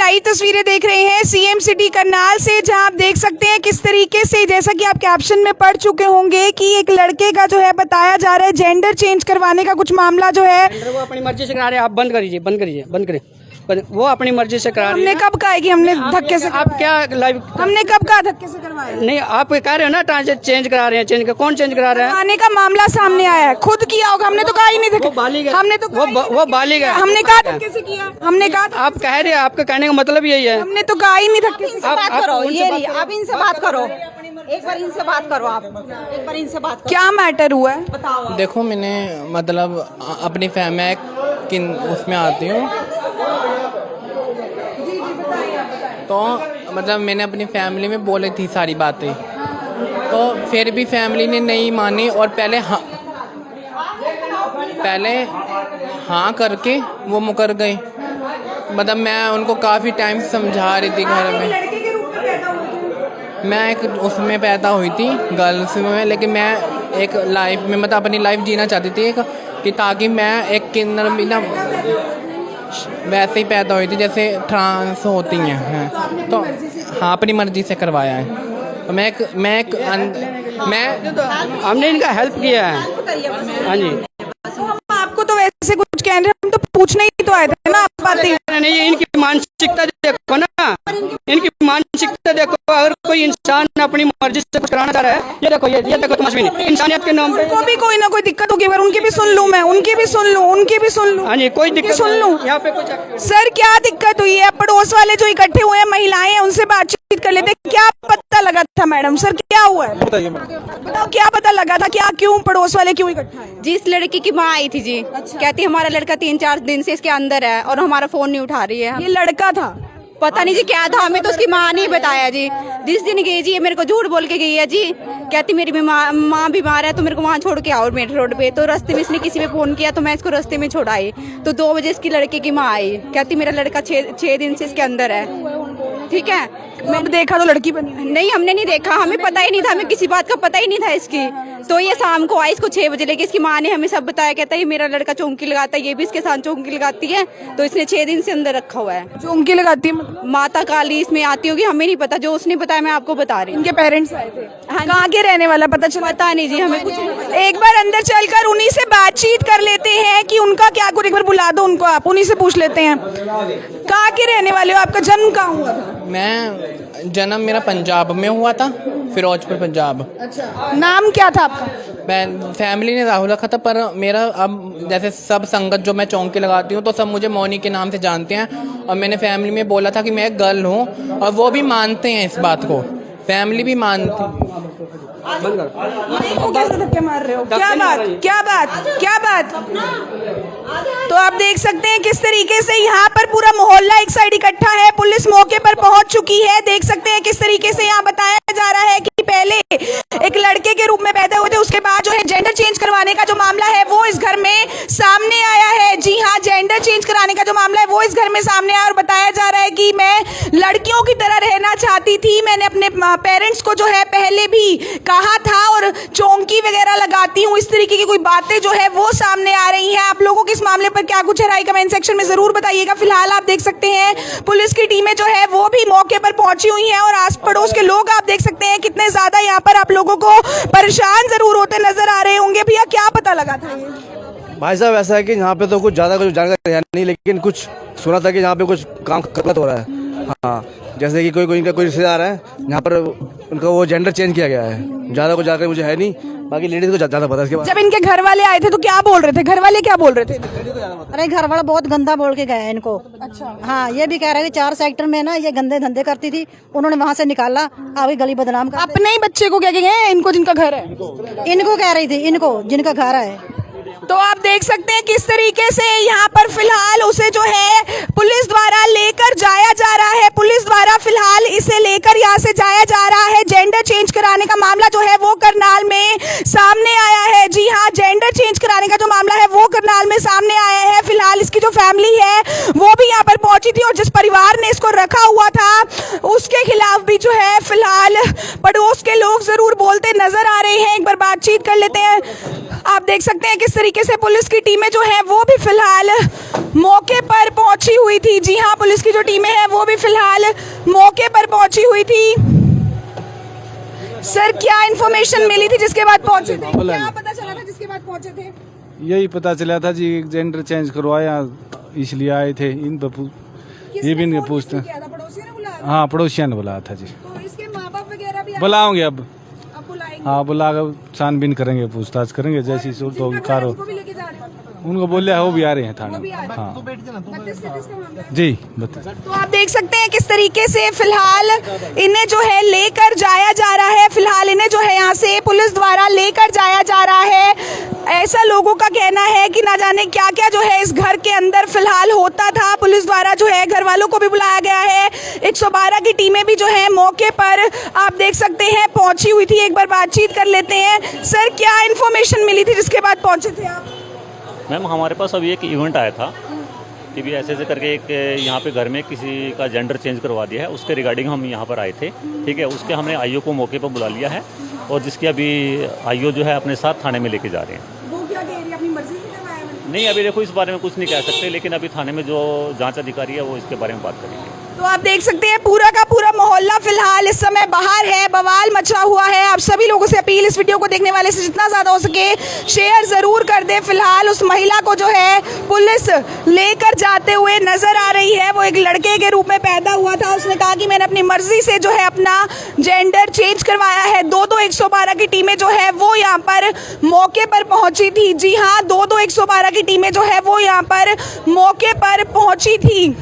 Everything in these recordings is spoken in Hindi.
लाइव तस्वीरें देख रहे हैं सीएम सिटी करनाल से, जहां आप देख सकते हैं किस तरीके से, जैसा कि आप कैप्शन में पढ़ चुके होंगे कि एक लड़के का जो है बताया जा रहा है जेंडर चेंज करवाने का कुछ मामला जो है वो अपनी मर्जी से करा रहे हैं। आप बंद करिए, बंद करिए, बंद करिए। वो अपनी मर्जी से करा रहे हैं। हमने कब कहा है कि हमने धक्के से आप क्या लाइव हमने कब कहा धक्के से करवाया? नहीं, आप कह रहे हो ना ट्रांसजेंडर चेंज करा रहे हैं। चेंज का कौन चेंज करा रहा है? आने का मामला सामने आया है, खुद किया होगा, हमने तो कहा ही नहीं वो बालिग है। हमने तो वो बालिग है। हमने कहा धक्के से किया, हमने कहा आप कह रहे हैं, आपका कहने का मतलब यही है। हमने तो कहा ही नहीं धक्के से। बात करो, ये आप इनसे बात करो, एक बार इनसे बात करो, आप एक बार इनसे बात करो। क्या मैटर हुआ है बताओ। देखो, मैंने मतलब अपनी फैमिली किन उसमें आती हूँ, तो मतलब मैंने अपनी फैमिली में बोली थी सारी बातें, तो फिर भी फैमिली ने नहीं मानी और पहले हाँ करके वो मुकर गए। मतलब मैं उनको काफ़ी टाइम समझा रही थी घर में। मैं एक उसमें पैदा हुई थी गर्ल्स में, लेकिन मैं एक लाइफ में मतलब अपनी लाइफ जीना चाहती थी एक, कि ताकि मैं एक किन्नर भी ना वैसे ही पैदा हुई थी जैसे ट्रांस होती हैं। तो हाँ, अपनी मर्जी से करवाया है। तो हमने इनका हेल्प किया है। हाँ जी, आपको तो वैसे कुछ कह रहे हैं, हम तो पूछने ही तो आए थे ना आप बातें। नहीं, इनकी मानसिकता देखो ना, इनकी मानसिकता देखो। अगर कोई इंसान अपनी मर्जी से कुछ कराना चाह रहा है, ये देखो तुम इंसानियत के नाम पे उनको भी कोई ना कोई दिक्कत होगी, अगर उनकी भी सुन लूं मैं, उनकी भी सुन लूं। हाँ जी, कोई दिक्कत सुन लूं। यहाँ पे कुछ सर क्या दिक्कत हुई है? पड़ोस वाले जो इकट्ठे हुए हैं, महिलाएं हैं, उनसे बातचीत कर लेते। क्या पता लगा था मैडम? सर क्या हुआ है बताओ, क्या पता लगा था? क्या क्यों पड़ोस वाले क्यों इकट्ठा है? जी, इस लड़की की माँ आई थी जी। कहती हमारा लड़का 3-4 दिन से इसके अंदर है और हमारा फोन नहीं उठा रही है। ये लड़का था, पता नहीं जी क्या था, हमें तो उसकी माँ ने बताया जी। जिस दिन गई जी, ये मेरे को झूठ बोल के गई है जी। कहती मेरी माँ बीमार है, तो मेरे को वहाँ छोड़ के आओ मेन रोड पे। तो रास्ते में इसने किसी पे फोन किया, तो मैं इसको रास्ते में छोड़ आई। तो 2 बजे इसकी लड़के की माँ आई, कहती मेरा लड़का 6 दिन से इसके अंदर है। ठीक है, मैंने देखा तो लड़की बनी नहीं, हमने नहीं देखा, हमें पता ही नहीं था, हमें किसी बात का पता ही नहीं था इसकी। तो ये शाम को आई, इसको 6 बजे लेके इसकी माँ ने हमें सब बताया। कहता है ये मेरा लड़का चौंकी लगाता है, ये भी इसके साथ चौंकी लगाती है। तो इसने 6 दिन से अंदर रखा हुआ है। चौंकी लगाती है मतलब? माता काली इसमें आती होगी, हमें नहीं पता, जो उसने बताया मैं आपको बता रही हूँ। इनके पेरेंट्स आए थे? हाँ, कहाँ के रहने वाला पता चला? पता नहीं जी, हमें कुछ नहीं पता। एक बार अंदर चलकर उन्हीं से बातचीत कर लेते हैं कि उनका क्या कुछ, एक बार बुला दो उनको, आप उन्हीं से पूछ लेते हैं। कहाँ के रहने वाले हो? आपका जन्म कहाँ हुआ था? मैं जन्म मेरा पंजाब में हुआ था, फिरोजपुर पंजाब। अच्छा, नाम क्या था आपका? मैं फैमिली ने राहुल रखा था, पर मेरा अब जैसे सब संगत जो मैं चौंकी लगाती हूँ, तो सब मुझे मौनी के नाम से जानते हैं। और मैंने फैमिली में बोला था कि मैं एक गर्ल हूँ, और वो भी मानते हैं इस बात को, फैमिली भी मानती। कैसे धक्के मार रहे हो? क्या बात? तो आप देख सकते हैं किस तरीके से यहाँ पर पूरा मोहल्ला एक साइड इकट्ठा है, पुलिस मौके पर पहुंच चुकी है। देख सकते हैं किस तरीके से यहाँ बताया जा रहा है कि पहले एक लड़के के रूप में पैदा हुए थे, उसके बाद जो है जेंडर चेंज करवाने का जो मामला है वो इस घर में सामने आया है। जी हाँ, जेंडर चेंज कराने का जो मामला है वो इस घर में सामने आया और बताया जा रहा है कि मैं लड़कियों की तरह रहना चाहती थी। मैंने अपने पेरेंट्स को जो है पहले भी कहा था और चौंकी वगैरह लगाती हूँ, इस तरीके की कोई बातें जो है वो सामने आ रही हैं। आप लोगों के इस मामले पर क्या कुछ है, राय कमेंट सेक्शन में जरूर बताइएगा। फिलहाल आप देख सकते हैं पुलिस की टीमें जो है वो भी मौके पर पहुंची हुई हैं और आस पड़ोस के लोग आप देख सकते हैं कितने ज्यादा यहाँ पर आप लोगों को परेशान जरूर होते नजर आ रहे होंगे। भैया क्या पता लगा था? भाई साहब, ऐसा है कि यहाँ पे तो कुछ ज़्यादा कुछ जानकारी है नहीं, लेकिन कुछ सुना था कि यहाँ पे कुछ काम गलत हो रहा है। हाँ, जैसे कि कोई रिश्तेदार है यहाँ पर, उनका वो जेंडर चेंज किया गया है। ज़्यादा कुछ जानकारी मुझे है नहीं, बाकी लेडीज को ज़्यादा पता है इसके बारे में। जब इनके घर वाले आए थे तो क्या बोल रहे थे? घर वाले क्या बोल रहे थे? अरे घर वाला बहुत गंदा बोल के गया है इनको। अच्छा, हाँ, ये भी कह रहे थे 4 सेक्टर में ना ये गंदे धंधे करती थी, उन्होंने वहाँ से निकाला, आगे गली बदनाम कर। अपने ही बच्चे को क्या कहेंगे? इनको जिनका घर है, इनको कह रही थी, इनको जिनका घर है। तो आप देख सकते हैं किस तरीके से यहाँ पर फिलहाल उसे जो है पुलिस द्वारा लेकर जाया जा रहा है। पुलिस द्वारा फिलहाल इसे लेकर यहाँ से जाया जा रहा है। जेंडर चेंज कराने का मामला जो है वो करनाल में सामने आया है। जी हाँ, जेंडर चेंज कराने का जो मामला है वो करनाल में सामने आया है। फिलहाल इसकी जो फैमिली है वो भी यहाँ पर पहुंची थी और जिस परिवार ने इसको रखा हुआ था उसके खिलाफ भी जो है फिलहाल पड़ोस के लोग जरूर बोलते नजर आ रहे हैं। एक बार बातचीत कर लेते हैं। आप देख सकते हैं किस तरीके से पुलिस की टीमें जो है वो भी फिलहाल मौके पर पहुंची हुई थी। जी हाँ, पुलिस की जो टीमें हैं वो भी फिलहाल मौके पर पहुंची हुई थी। सर, क्या इन्फॉर्मेशन मिली थी जिसके बाद पहुंचे थे? क्या पता चला था जिसके बाद पहुंचे थे? यही पता चला था जी, जेंडर चेंज करवाया इसलिए आए थे। इन ये भी इनके पूछते हैं। पड़ोसियों ने बुलाया? हाँ, पड़ोसियों ने बुलाया था जी। तो इसके माँ बाप वगैरह भी बुलाओगे अब? बुलाएंगे? हाँ, बुलाकर छानबीन करेंगे, पूछताछ करेंगे जैसी सूरत होगी कार हो। उनको बोले वो भी आ रहे हैं थाने। हाँ जी, बताइए। तो आप देख सकते हैं किस तरीके से फिलहाल इन्हें जो है लेकर जाया जा रहा है। फिलहाल इन्हें जो है यहाँ से पुलिस द्वारा लेकर जाया जा रहा है। ऐसा लोगों का कहना है कि ना जाने क्या क्या जो है इस घर के अंदर फिलहाल होता था। पुलिस द्वारा जो है घर वालों को भी बुलाया गया है। 112 की टीमें भी जो है मौके पर आप देख सकते हैं पहुंची हुई थी। एक बार बातचीत कर लेते हैं। सर, क्या इन्फॉर्मेशन मिली थी जिसके बाद पहुंचे थे आप? मैम, हमारे पास अभी एक इवेंट आया था कि भी ऐसे करके एक यहाँ पे घर में किसी का जेंडर चेंज करवा दिया है, उसके रिगार्डिंग हम यहाँ पर आए थे। ठीक है, उसके हमने आईओ को मौके पर बुला लिया है और जिसकी अभी आईओ जो है अपने साथ थाने में लेके जा रहे हैं। वो क्या कह रही है, अपनी मर्जी से करवाया है? नहीं, अभी देखो इस बारे में कुछ नहीं कह सकते, लेकिन अभी थाने में जो जांच अधिकारी है वो इसके बारे में बात करेंगे। तो आप देख सकते हैं पूरा का पूरा मोहल्ला फिलहाल इस समय बाहर है, बवाल मचा हुआ है। आप सभी लोगों से अपील, इस वीडियो को देखने वाले से जितना ज़्यादा हो सके शेयर ज़रूर कर दें। फिलहाल उस महिला को जो है पुलिस लेकर जाते हुए नज़र आ रही है। वो एक लड़के के रूप में पैदा हुआ था। उसने कहा कि मैंने अपनी मर्जी से जो है अपना जेंडर चेंज करवाया है। 112 की टीमें जो है वो यहाँ पर मौके पर पहुँची थी। जी हाँ, 112 की टीमें जो है वो यहाँ पर मौके पर पहुँची थी।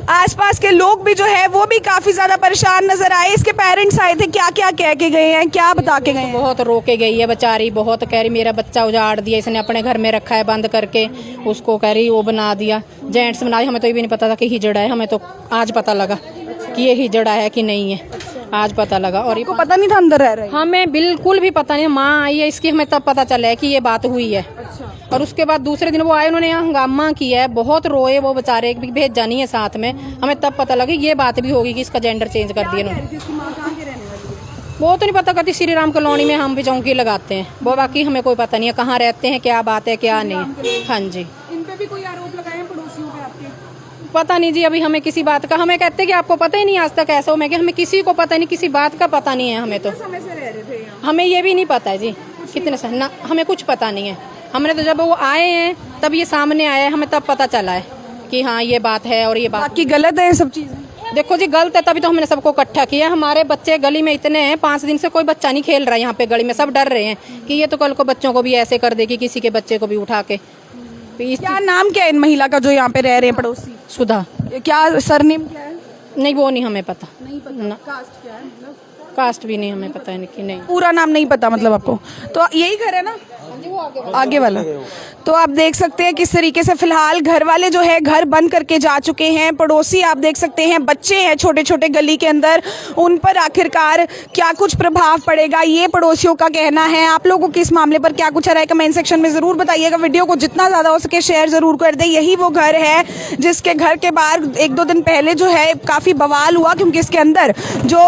आसपास के लोग भी जो है वो भी काफ़ी ज़्यादा परेशान नजर आए। इसके पेरेंट्स आए थे, क्या क्या कह के गए हैं, क्या बता के गए हैं? बहुत रो के गई है बेचारी, बहुत कह रही मेरा बच्चा उजाड़ दिया, इसने अपने घर में रखा है बंद करके, उसको कह रही वो बना दिया, जेंट्स बना दिया। हमें तो ये भी नहीं पता था कि हिजड़ा है, हमें तो आज पता लगा कि ये हिजड़ा है कि नहीं है, आज पता लगा। और ये पता नहीं था अंदर रह रहे? हमें बिल्कुल भी पता नहीं। माँ आई है इसकी, हमें तब पता चला है कि ये बात हुई है। और उसके बाद दूसरे दिन वो आए, उन्होंने यहाँ हंगामा किया है, बहुत रोए वो बेचारे, एक भी भेजा नहीं है साथ में। हमें तब पता लगा ये बात भी होगी कि इसका जेंडर चेंज कर दिया उन्होंने। वो तो नहीं पता करती, श्री राम कॉलोनी में हम भी चौकी लगाते हैं वो, बाकी हमें कोई पता नहीं है कहाँ रहते हैं, क्या बात है क्या नहीं। हाँ जी, इन पे भी कोई आरोप लगाए हैं पड़ोसियों पे आपके? पता नहीं जी, अभी हमें किसी बात का, हमें कहते कि आपको पता ही नहीं आज तक ऐसा हो। मैं कि हमें किसी को पता नहीं, किसी बात का पता नहीं है हमें। तो समय से रह रहे थे यहाँ? हमें ये भी नहीं पता है जी कितने से ना, हमें कुछ पता नहीं है। हमने तो जब वो आए हैं तब ये सामने आया है, हमें तब पता चला है कि हाँ ये बात है और ये बात बाकी गलत है सब चीज़ें। देखो जी, गलत है तभी तो हमने सबको इकट्ठा किया। हमारे बच्चे गली में इतने हैं, 5 दिन से कोई बच्चा नहीं खेल रहा है यहाँ पे गली में, सब डर रहे हैं कि ये तो कल को बच्चों को भी ऐसे कर देगी, किसी के बच्चे को भी उठा के। क्या नाम क्या है इन महिला का जो यहाँ पे रह रहे हैं पड़ोसी? सुधा। क्या सरनेम क्या है? नहीं, वो नहीं हमें पता। नहीं पता। कास्ट क्या है? कास्ट भी नहीं हमें पता है कि नहीं। पूरा नाम नहीं पता मतलब आपको? तो यही घर है ना आगे वाला? तो आप देख सकते हैं किस तरीके से फिलहाल घर वाले जो है घर बंद करके जा चुके हैं। पड़ोसी आप देख सकते हैं, बच्चे हैं छोटे छोटे गली के अंदर, उन पर आखिरकार क्या कुछ प्रभाव पड़ेगा, ये पड़ोसियों का कहना है। आप लोगों को इस मामले पर क्या कुछ आ रहा है कमेंट सेक्शन में ज़रूर बताइएगा। वीडियो को जितना ज़्यादा हो सके शेयर ज़रूर कर दें। यही वो घर है जिसके घर के बाहर 1-2 दिन पहले जो है काफ़ी बवाल हुआ, क्योंकि इसके अंदर जो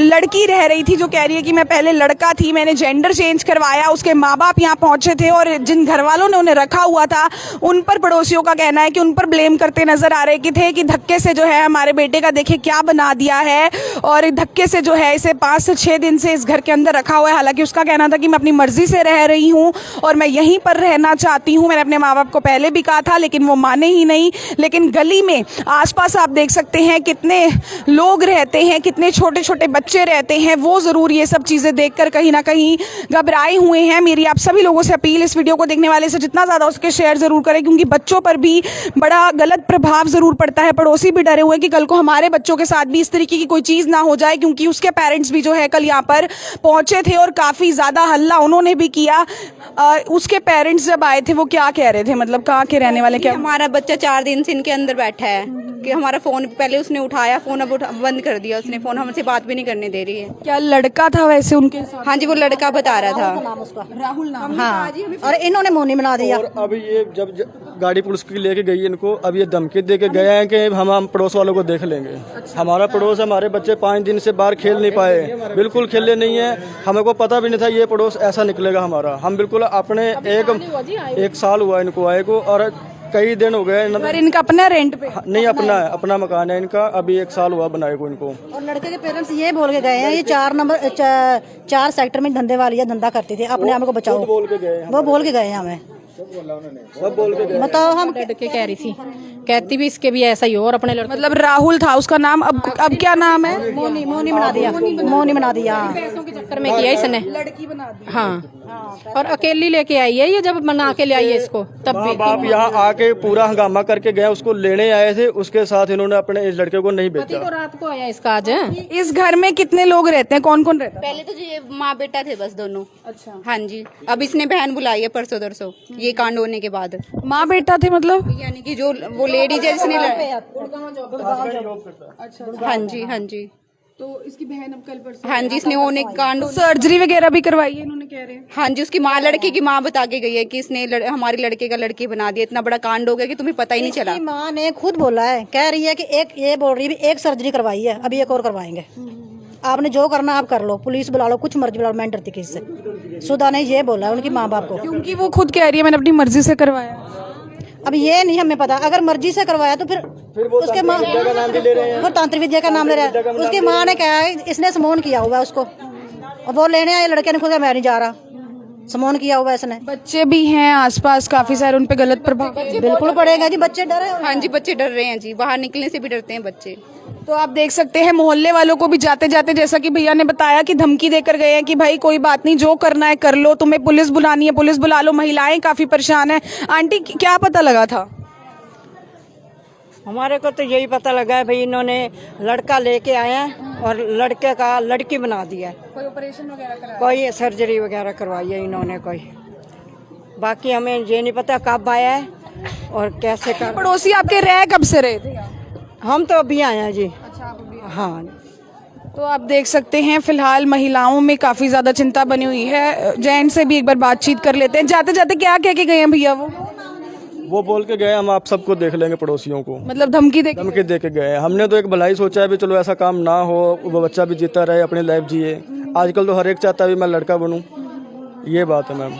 लड़की रह रही थी जो कह रही है कि मैं पहले लड़का थी, मैंने जेंडर चेंज करवाया, उसके माँ बाप यहाँ पहुंचे थे और जिन घर वालों ने उन्हें रखा हुआ था उन पर पड़ोसियों का कहना है कि उन पर ब्लेम करते नजर आ रहे थे कि धक्के से जो है हमारे बेटे का देखिए क्या बना दिया है, और धक्के से जो है इसे 5 से 6 दिन से इस घर के अंदर रखा हुआ है। हालांकि उसका कहना था कि मैं अपनी मर्जी से रह रही हूँ और मैं यहीं पर रहना चाहती हूँ। मैंने अपने माँ बाप को पहले भी कहा था लेकिन वो माने ही नहीं। लेकिन गली में आसपास आप देख सकते हैं कितने लोग रहते हैं, कितने छोटे छोटे बच्चे रहते हैं, वो ज़रूर ये सब चीज़ें देखकर कहीं ना कहीं घबराए हुए हैं। मेरी आप सभी लोगों लोगों से अपील, इस वीडियो को देखने वाले से जितना ज़्यादा उसके शेयर ज़रूर करें, क्योंकि बच्चों पर भी बड़ा गलत प्रभाव ज़रूर पड़ता है। पड़ोसी भी डरे हुए हैं कि कल को हमारे बच्चों के साथ भी इस तरीके की कोई चीज़ ना हो जाए, क्योंकि उसके पेरेंट्स भी जो है कल यहाँ पर पहुँचे थे और काफ़ी ज़्यादा हल्ला उन्होंने भी किया। उसके पेरेंट्स जब आए थे वो क्या कह रहे थे, मतलब कहाँ के रहने वाले? क्या हमारा बच्चा 4 दिन से इनके अंदर बैठा है कि हमारा फ़ोन पहले उसने उठाया, फ़ोन अब बंद कर दिया उसने, फ़ोन हमसे बात भी नहीं करने दे रही है। क्या लड़का था वैसे उनके साथ? हाँ जी, वो लड़का बता रहा था। राहुल नाम। हाँ, और इन्होंने मौनी बना दिया। और अभी ये जब गाड़ी पुलिस की लेके गई इनको, अब ये धमकी दे के गए हैं कि हम पड़ोस वालों को देख लेंगे। हमारा पड़ोस, हमारे बच्चे 5 दिन से बाहर खेल नहीं पाए, बिल्कुल खेले नहीं है। हमें को पता भी नहीं था ये पड़ोस ऐसा निकलेगा हमारा। हम बिल्कुल अपने एक साल हुआ इनको आए को, और कई दिन हो गए। पर इनका अपना रेंट पे? नहीं, अपना है, अपना मकान है इनका। अभी 1 साल हुआ बनाए को इनको। और लड़के के पेरेंट्स ये बोल के गए हैं, ये 4 सेक्टर में धंधे वाली है, धंधा करती थी, अपने आप को बचाओ। वो बोल के गए हैं हमें। बताओ, हम लड़के कह रही थी, कहती भी इसके भी ऐसा ही हो, और अपने लड़के मतलब राहुल था उसका नाम। अब क्या नाम है? मौनी बना दिया, मौनी बना दिया। पैसों के चक्कर में किया इसने। लड़की बना दी। हाँ, और अकेली लेके आई है ये, जब मना के ले आई है इसको तब भी। बाप यहाँ आके पूरा हंगामा करके गए, उसको लेने आए थे, उसके साथ इन्होंने अपने इस लड़के को नहीं बेचा। तो रात को आया इसका आज। इस घर में कितने लोग रहते हैं, कौन कौन रहता है? पहले तो ये माँ बेटा थे बस दोनों। अच्छा। हाँ जी, अब इसने बहन बुलाई है परसों तरसों, ये कांड होने के बाद। माँ बेटा थे मतलब? यानी कि जो वो लेडीज है जिसने हाँ जी, हाँ जी। तो इसकी बहन अब कल परसों? हाँ जी, इसने होने कांड। सर्जरी वगैरह भी करवाई है इन्होंने, कह रहे हैं। हाँ जी, उसकी माँ, लड़के की माँ बता के गई है कि इसने हमारे लड़के का लड़की बना दिया। इतना बड़ा कांड हो गया कि तुम्हें पता ही नहीं चला। इसकी माँ ने खुद बोला है, कह रही है कि ये बोल रही है 1 सर्जरी करवाई है, अभी 1 और करवाएंगे। आपने जो करना आप कर लो, पुलिस बुला लो, कुछ मर्जी बुला लो, मैं डरती किसी से। सुधा ने ये बोला है उनकी माँ बाप को, क्योंकि वो खुद कह रही है मैंने अपनी मर्जी से करवाया। अब ये नहीं हमें पता, अगर मर्जी से करवाया तो फिर उसके माँ वो तांत्रिक विद्या का नाम ले रहा है। उसकी माँ ने कहा है इसने समोन किया हुआ है उसको, और वो लेने आए लड़के ने खुद कहा मैं नहीं जा रहा, समोन किया हुआ है इसने। बच्चे भी हैं आसपास काफी सारे, उन पे गलत प्रभाव बिल्कुल पड़ेगा जी, बच्चे डरे। हाँ जी, बच्चे डर रहे हैं जी, बाहर निकलने से भी डरते हैं बच्चे। तो आप देख सकते हैं मोहल्ले वालों को भी जाते जाते, जैसा कि भैया ने बताया, कि धमकी देकर गए हैं कि भाई कोई बात नहीं, जो करना है कर लो, तुम्हें पुलिस बुलानी है पुलिस बुला लो। महिलाएं काफी परेशान हैं। आंटी क्या पता लगा था? हमारे को तो यही पता लगा है भाई, इन्होंने लड़का लेके आए हैं और लड़के का लड़की बना दिया है। कोई ऑपरेशन वगैरह कराया? कोई सर्जरी वगैरह करवाई है इन्होंने कोई, बाकी हमें ये नहीं पता कब आया है और कैसे कर। पड़ोसी आपके रह कब से रहे थे? हम तो अभी आए हैं जी। हाँ, तो आप देख सकते हैं फिलहाल महिलाओं में काफी ज्यादा चिंता बनी हुई है। जैन से भी एक बार बातचीत कर लेते हैं। जाते जाते क्या कह के गए हैं भैया? वो बोल के गए हम आप सबको देख लेंगे, पड़ोसियों को। मतलब धमकी दे के गए। हमने तो एक भलाई सोचा है भी चलो ऐसा काम ना हो, वो बच्चा भी जीता रहे, अपनी लाइफ जिए। आजकल तो हर एक चाहता है भी मैं लड़का बनूं, ये बात है मैम।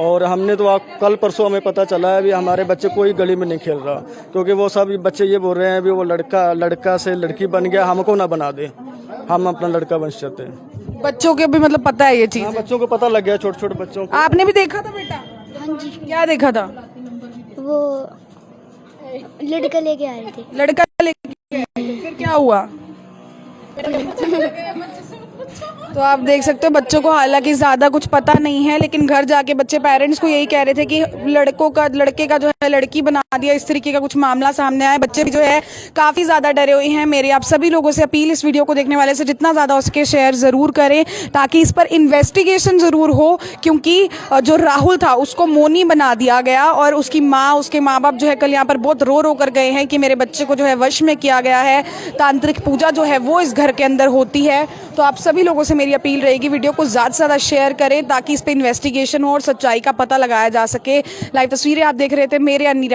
और हमने तो कल परसों हमें पता चला है भी हमारे बच्चे कोई गली में नहीं खेल रहा, क्योंकि वो सब बच्चे ये बोल रहे हैं भी वो लड़का से लड़की बन गया, हमको ना बना दे, हम अपना लड़का बन सकते हैं। बच्चों के भी मतलब पता है ये चीज? बच्चों को पता लग गया, छोटे छोटे बच्चों को। आपने भी देखा था बेटा? हाँ जी। क्या देखा था? वो लड़का लेके आए थे। लड़का लेके फिर क्या हुआ? तो आप देख सकते हो बच्चों को हालांकि ज़्यादा कुछ पता नहीं है, लेकिन घर जाके बच्चे पेरेंट्स को यही कह रहे थे कि लड़के का जो है लड़की बना दिया, इस तरीके का कुछ मामला सामने आया। बच्चे भी जो है काफ़ी ज़्यादा डरे हुए हैं। मेरे आप सभी लोगों से अपील, इस वीडियो को देखने वाले से जितना ज़्यादा हो सके शेयर ज़रूर करें, ताकि इस पर इन्वेस्टिगेशन ज़रूर हो, क्योंकि जो राहुल था उसको मोनी बना दिया गया और उसकी माँ, उसके माँ बाप जो है कल यहाँ पर बहुत रो कर गए हैं कि मेरे बच्चे को जो है वश में किया गया है। तांत्रिक पूजा जो है वो इस घर के अंदर होती है। तो आप सभी लोगों से मेरी अपील रहेगी वीडियो को ज़्यादा से ज़्यादा शेयर करें, ताकि इस पर इन्वेस्टिगेशन हो और सच्चाई का पता लगाया जा सके। लाइव तस्वीरें आप देख रहे थे मेरे और नीरा